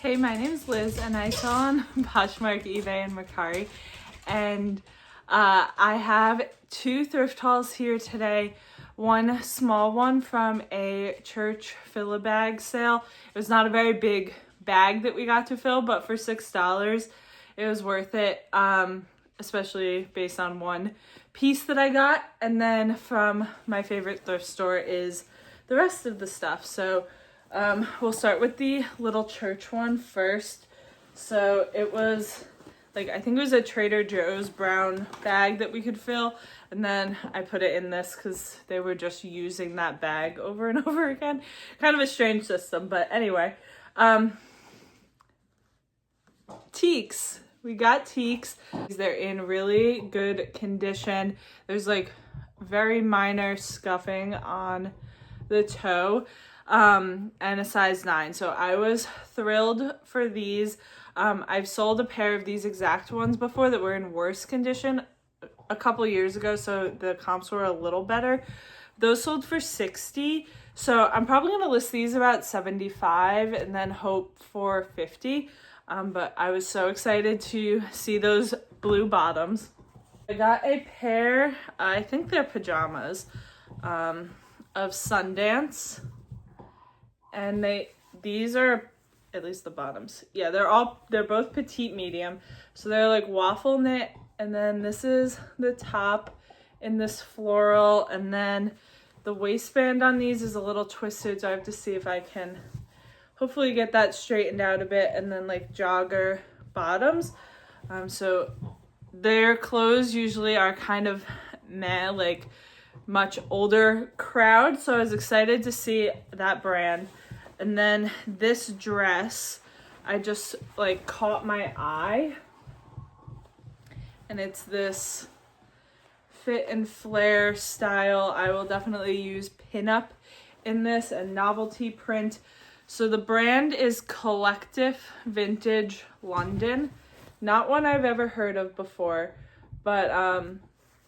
Hey, my name is Liz and I sell on Poshmark, eBay, and Mercari. And I have two thrift hauls here today. One small one from a church fill-a-bag sale. It was not a very big bag that we got to fill, but for $6, it was worth it, especially based on one piece that I got. And then from my favorite thrift store is the rest of the stuff. So we'll start with the little church one first. So it was like, I think it was a Trader Joe's brown bag that we could fill. And then I put it in this because they were just using that bag over and over again. Kind of a strange system, but anyway. Tieks. We got Tieks. They're in really good condition. There's like very minor scuffing on the toe. And a size 9. So I was thrilled for these. I've sold a pair of these exact ones before that were in worse condition a couple years ago, so the comps were a little better. Those sold for $60. So I'm probably going to list these about $75 and then hope for $50. But I was so excited to see those blue bottoms. I got a pair, I think they're pajamas, of Sundance. And these are, at least the bottoms. Yeah, they're both petite medium. So they're like waffle knit. And then this is the top in this floral. And then the waistband on these is a little twisted. So I have to see if I can hopefully get that straightened out a bit. And then like jogger bottoms. So their clothes usually are kind of meh, like much older crowd. So I was excited to see that brand. And then this dress, I just like caught my eye. And it's this fit and flare style. I will definitely use pinup in this and novelty print. So the brand is Collective Vintage London. Not one I've ever heard of before, but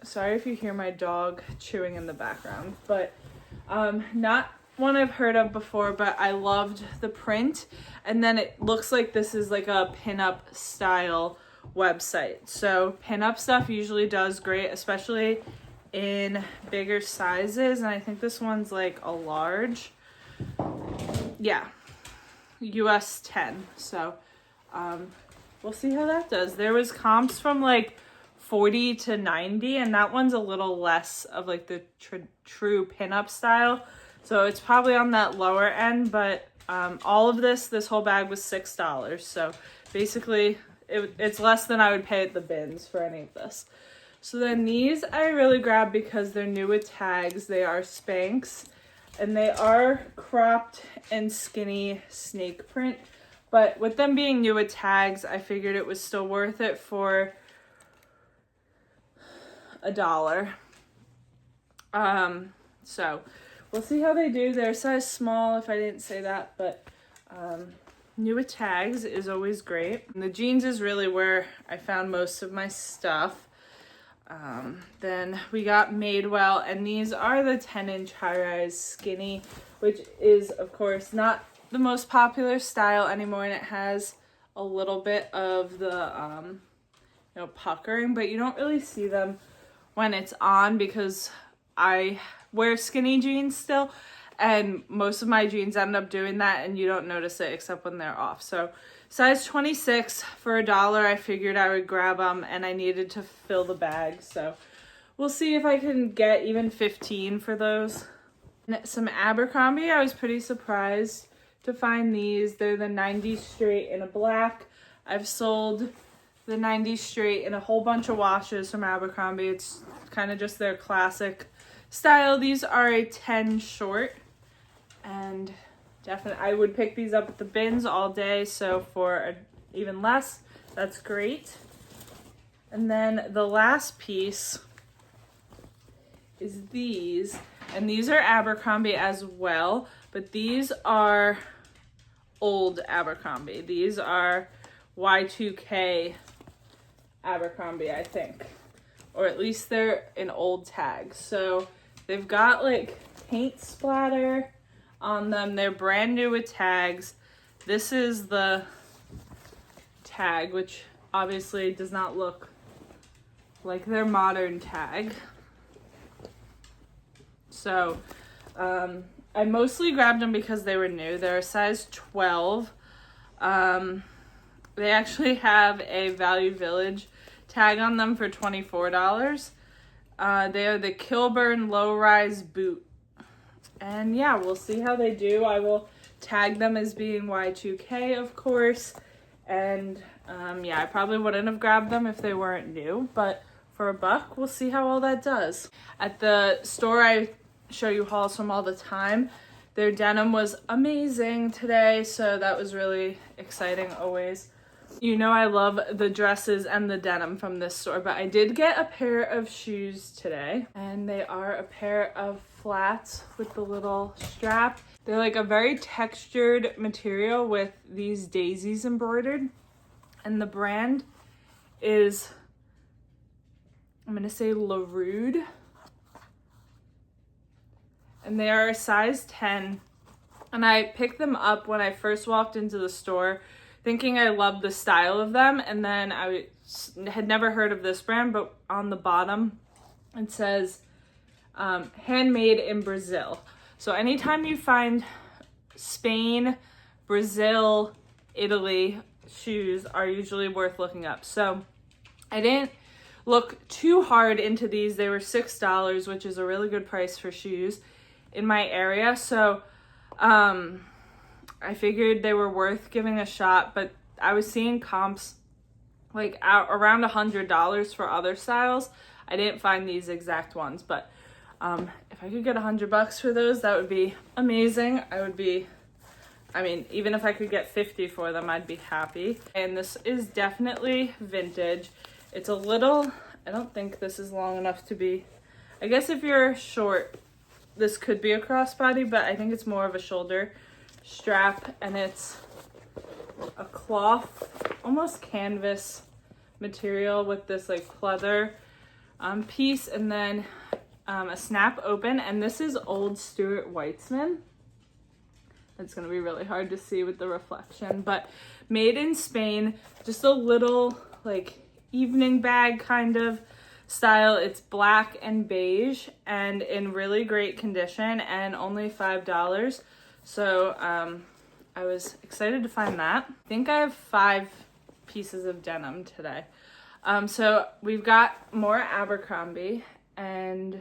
sorry if you hear my dog chewing in the background, but not one I've heard of before, but I loved the print. And then it looks like this is like a pinup style website. So pinup stuff usually does great, especially in bigger sizes. And I think this one's like a large. Yeah, US 10. So we'll see how that does. There was comps from like 40 to 90, and that one's a little less of like the true pinup style. So it's probably on that lower end, but all of this whole bag was $6. So basically it's less than I would pay at the bins for any of this. So then these I really grabbed because they're new with tags. They are Spanx and they are cropped and skinny snake print. But with them being new with tags, I figured it was still worth it for $1. So we'll see how they do. They're size small, if I didn't say that, but new with tags is always great. And the jeans is really where I found most of my stuff. Then we got Madewell, and these are the 10-inch high-rise skinny, which is, of course, not the most popular style anymore, and it has a little bit of the, puckering, but you don't really see them when it's on because I wear skinny jeans still, and most of my jeans end up doing that, and you don't notice it except when they're off. So size 26 for $1, I figured I would grab them, and I needed to fill the bag. So we'll see if I can get even 15 for those. And some Abercrombie, I was pretty surprised to find these. They're the 90s straight in a black. I've sold the 90s straight in a whole bunch of washes from Abercrombie. It's kind of just their classic style. These are a 10 short, and definitely I would pick these up at the bins all day, so for even less, that's great. And then the last piece is these, and these are Abercrombie as well, but these are old Abercrombie. These are Y2K Abercrombie, I think, or at least they're in old tags. So they've got like paint splatter on them. They're brand new with tags. This is the tag, which obviously does not look like their modern tag. So I mostly grabbed them because they were new. They're a size 12. They actually have a Value Village tag on them for $24. They are the Kilburn Low Rise Boot. And yeah, we'll see how they do. I will tag them as being Y2K, of course. And yeah, I probably wouldn't have grabbed them if they weren't new, but for $1, we'll see how all that does. At the store I show you hauls from all the time, their denim was amazing today, so that was really exciting always. You know I love the dresses and the denim from this store, but I did get a pair of shoes today, and they are a pair of flats with the little strap. They're like a very textured material with these daisies embroidered, and the brand is, I'm gonna say LaRude, and they are a size 10, and I picked them up when I first walked into the store thinking I loved the style of them, and then I had never heard of this brand, but on the bottom it says handmade in Brazil. So anytime you find Spain, Brazil, Italy shoes are usually worth looking up. So I didn't look too hard into these. They were $6, which is a really good price for shoes in my area. So I figured they were worth giving a shot, but I was seeing comps like around $100 for other styles. I didn't find these exact ones, but if I could get $100 for those, that would be amazing. I mean, even if I could get 50 for them, I'd be happy. And this is definitely vintage. It's a little, I don't think this is long enough to be, I guess if you're short, this could be a crossbody, but I think it's more of a shoulder strap, and it's a cloth, almost canvas material with this like pleather piece, and then a snap open, and this is old Stuart Weitzman. It's gonna be really hard to see with the reflection, but made in Spain, just a little like evening bag kind of style. It's black and beige and in really great condition, and only $5. So I was excited to find that. I think I have 5 pieces of denim today. So we've got more Abercrombie, and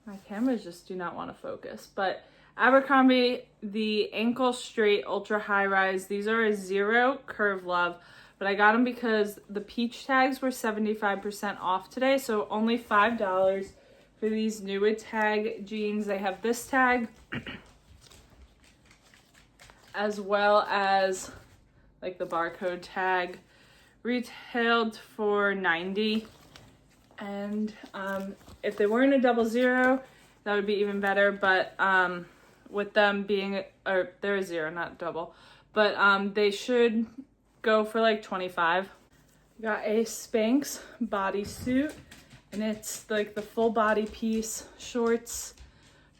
my cameras just do not want to focus, but Abercrombie, the ankle straight ultra high rise, these are a 0 curve love, but I got them because the peach tags were 75% off today, so only $5 for these new tag jeans. They have this tag as well as like the barcode tag, retailed for $90, and if they weren't a 00, that would be even better, but with them being, or they're a 0, not double, but they should go for like $25. Got a Spanx bodysuit, and it's like the full body piece. Shorts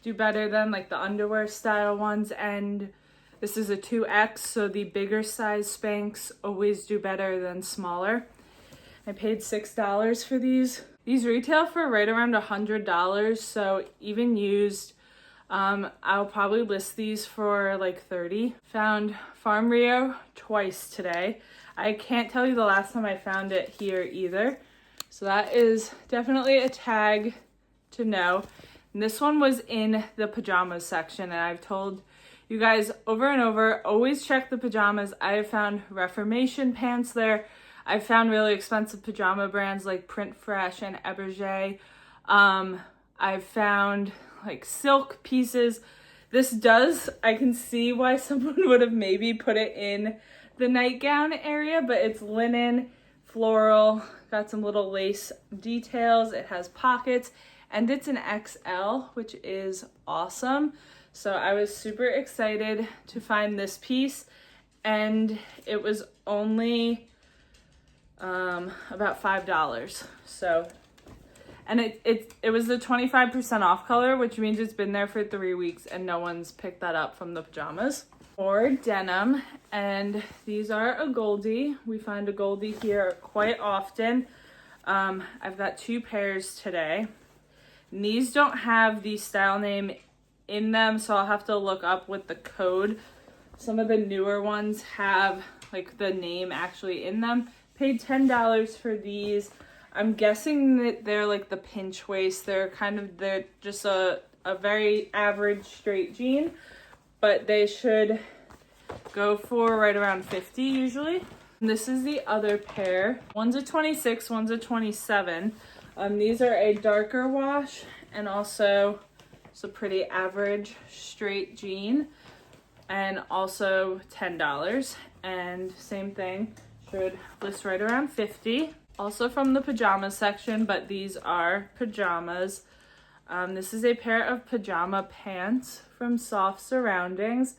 do better than like the underwear style ones, and this is a 2X, so the bigger size Spanx always do better than smaller. I paid $6 for these. These retail for right around $100, so even used, I'll probably list these for like $30. Found Farm Rio twice today. I can't tell you the last time I found it here either. So that is definitely a tag to know. And this one was in the pajamas section, and I've told you guys over and over, always check the pajamas. I have found Reformation pants there. I've found really expensive pajama brands like Print Fresh and Eberge. I've found like silk pieces. This does, I can see why someone would have maybe put it in the nightgown area, but it's linen, floral, got some little lace details. It has pockets, and it's an XL, which is awesome. So I was super excited to find this piece, and it was only about $5. So, and it was the 25% off color, which means it's been there for 3 weeks and no one's picked that up from the pajamas. More denim, and these are Agolde. We find Agolde here quite often. I've got 2 pairs today. And these don't have the style name in them, so I'll have to look up with the code. Some of the newer ones have like the name actually in them. Paid $10 for these. I'm guessing that they're like the pinch waist. They're just a very average straight jean, but they should go for right around 50 usually. And this is the other pair. One's a 26, one's a 27. These are a darker wash and also it's a pretty average straight jean, and also $10. And same thing, should list right around 50. Also from the pajama section, but these are pajamas. This is a pair of pajama pants from Soft Surroundings.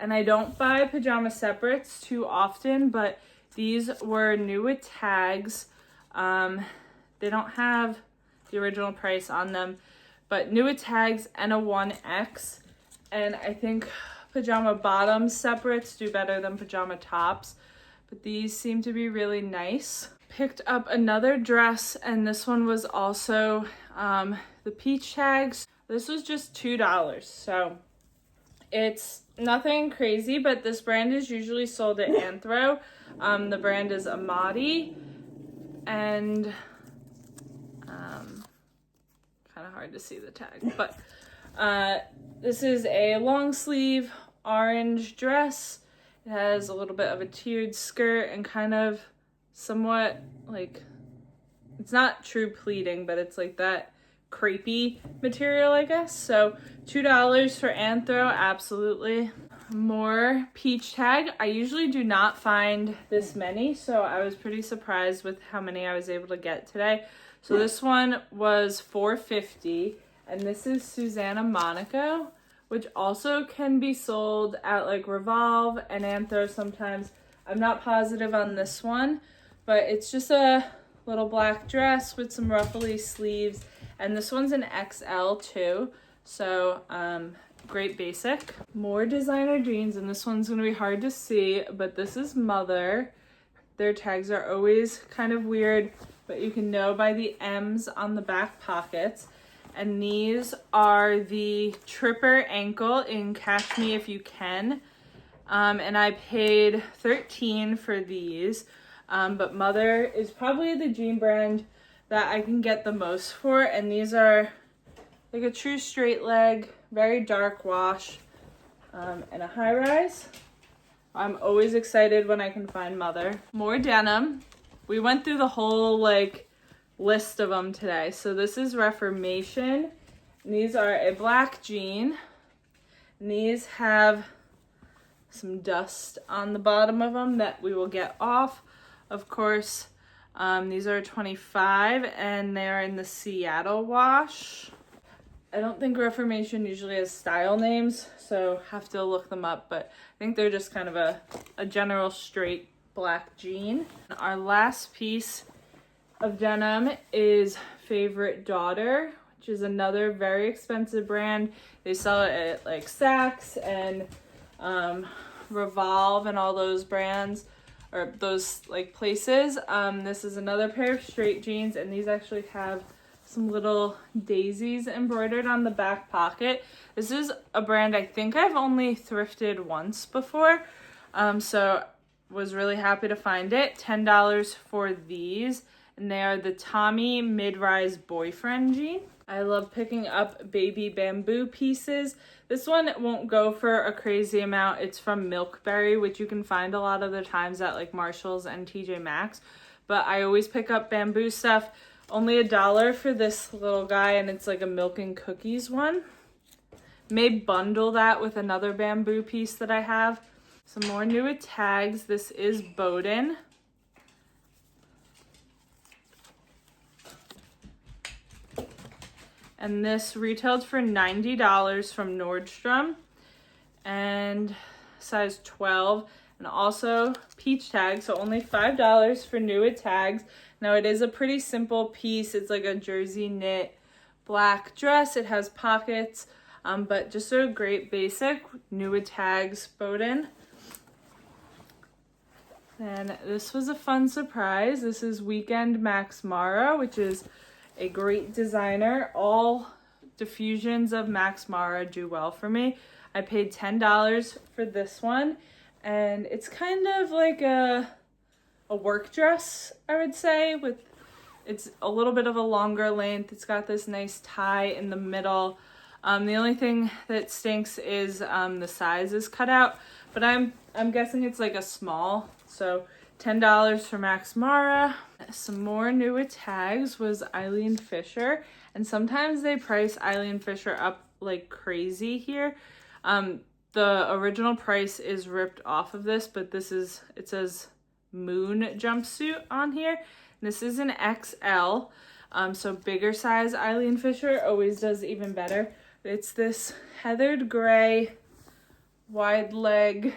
And I don't buy pajama separates too often, but these were new with tags. They don't have the original price on them, but new with tags and a 1X. And I think pajama bottoms separates do better than pajama tops, but these seem to be really nice. Picked up another dress, and this one was also the peach tags. This was just $2, so it's nothing crazy, but this brand is usually sold at Anthro. The brand is Amati, and kind of hard to see the tag, but this is a long sleeve orange dress. It has a little bit of a tiered skirt and kind of somewhat like, it's not true pleating, but it's like that crepey material, I guess. So $2 for Anthro, absolutely. More peach tag. I usually do not find this many, so I was pretty surprised with how many I was able to get today. So this one was $4.50, and this is Susanna Monaco, which also can be sold at like Revolve and Anthro sometimes. I'm not positive on this one, but it's just a little black dress with some ruffly sleeves, and this one's an XL too, so great basic. More designer jeans, and this one's gonna be hard to see, but this is Mother. Their tags are always kind of weird, but you can know by the M's on the back pockets. And these are the Tripper ankle in Catch Me If You Can. And I paid $13 for these. But Mother is probably the jean brand that I can get the most for. And these are like a true straight leg, very dark wash, and a high rise. I'm always excited when I can find Mother. More denim. We went through the whole like list of them today. So this is Reformation. And these are a black jean. And these have some dust on the bottom of them that we will get off. Of course, these are 25 and they're in the Seattle wash. I don't think Reformation usually has style names, so have to look them up, but I think they're just kind of a general straight black jean. Our last piece of denim is Favorite Daughter, which is another very expensive brand. They sell it at like Saks and Revolve and all those brands, or those like places. This is another pair of straight jeans, and these actually have some little daisies embroidered on the back pocket. This is a brand I think I've only thrifted once before, so was really happy to find it. $10 for these, and they are the Tommy mid-rise boyfriend jean. I love picking up baby bamboo pieces. This one won't go for a crazy amount. It's from Milkberry, which you can find a lot of the times at like Marshall's and TJ Maxx, but I always pick up bamboo stuff. Only $1 for this little guy, and it's like a milk and cookies one. May bundle that with another bamboo piece that I have. Some more new with tags. This is Bowden. And this retailed for $90 from Nordstrom, and size 12, and also peach tag, so only $5 for new with tags. Now it is a pretty simple piece. It's like a jersey knit black dress. It has pockets. but just a great basic, new with tags bowed-in. And this was a fun surprise. This is Weekend Max Mara, which is a great designer. All diffusions of Max Mara do well for me. I paid $10 for this one, and it's kind of like a work dress, I would say, with it's a little bit of a longer length. It's got this nice tie in the middle. The only thing that stinks is the size is cut out, but I'm guessing it's like a small. So $10 for Max Mara. Some more new with tags was Eileen Fisher, and sometimes they price Eileen Fisher up like crazy here. The original price is ripped off of this, but it says moon jumpsuit on here. This is an XL, so bigger size Eileen Fisher always does even better. It's this heathered gray wide leg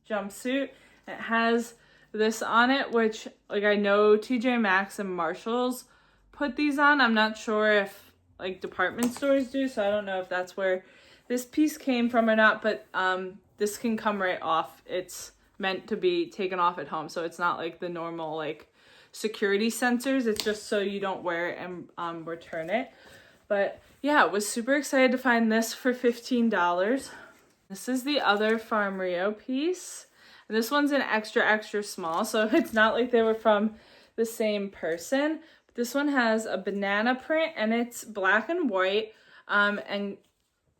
jumpsuit. It has this on it, which like I know TJ Maxx and Marshalls put these on. I'm not sure if like department stores do, so I don't know if that's where this piece came from or not, but this can come right off. It's meant to be taken off at home, so it's not like the normal like security sensors. It's just so you don't wear it and return it. But yeah, I was super excited to find this for $15. This is the other Farm Rio piece. And this one's an extra small, so it's not like they were from the same person. But this one has a banana print, and it's black and white, and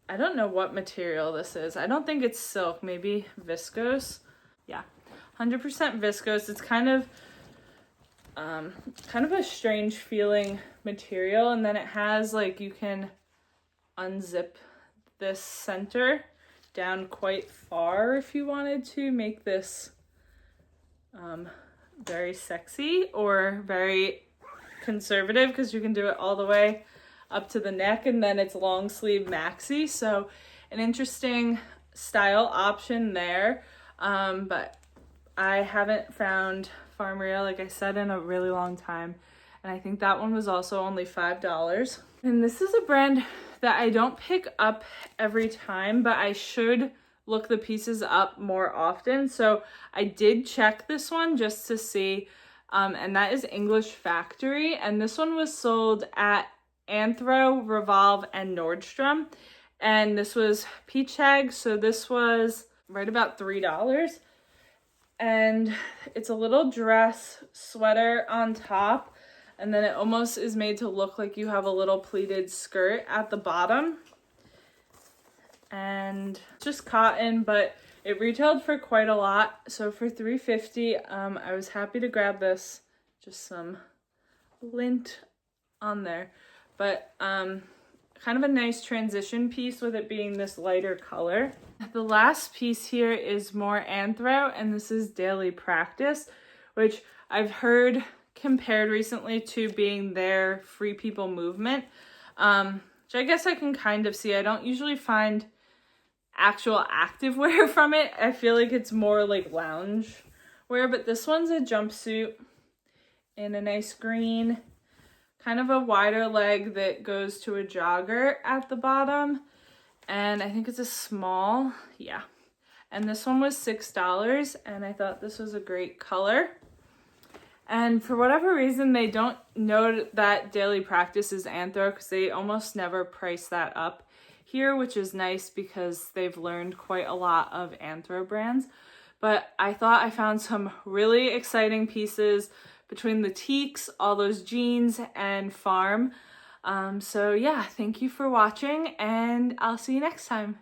I don't know what material this is. I don't think it's silk, maybe viscose. Yeah, 100% viscose. It's kind of a strange feeling material, and then it has like, you can unzip this center down quite far if you wanted to make this very sexy or very conservative, because you can do it all the way up to the neck, and then it's long sleeve maxi. So an interesting style option there, but I haven't found Farm Rio, like I said, in a really long time, and I think that one was also only $5. And this is a brand that I don't pick up every time, but I should look the pieces up more often. So I did check this one just to see, and that is English Factory, and this one was sold at Anthro, Revolve, and Nordstrom, and this was peach tag, so this was right about $3. And it's a little dress sweater on top, and then it almost is made to look like you have a little pleated skirt at the bottom, and just cotton, but it retailed for quite a lot. So for $3.50, I was happy to grab this. Just some lint on there, but kind of a nice transition piece with it being this lighter color. The last piece here is more Anthro, and this is Daily Practice, which I've heard compared recently to being their Free People movement, which I guess I can kind of see. I don't usually find actual active wear from it. I feel like it's more like lounge wear, but this one's a jumpsuit in a nice green, kind of a wider leg that goes to a jogger at the bottom, and I think it's a small, yeah. And this one was $6, and I thought this was a great color. And for whatever reason, they don't know that Daily Practice is Anthro, because they almost never price that up here, which is nice because they've learned quite a lot of Anthro brands. But I thought I found some really exciting pieces between the Tieks, all those jeans, and Farm. So yeah, thank you for watching, and I'll see you next time.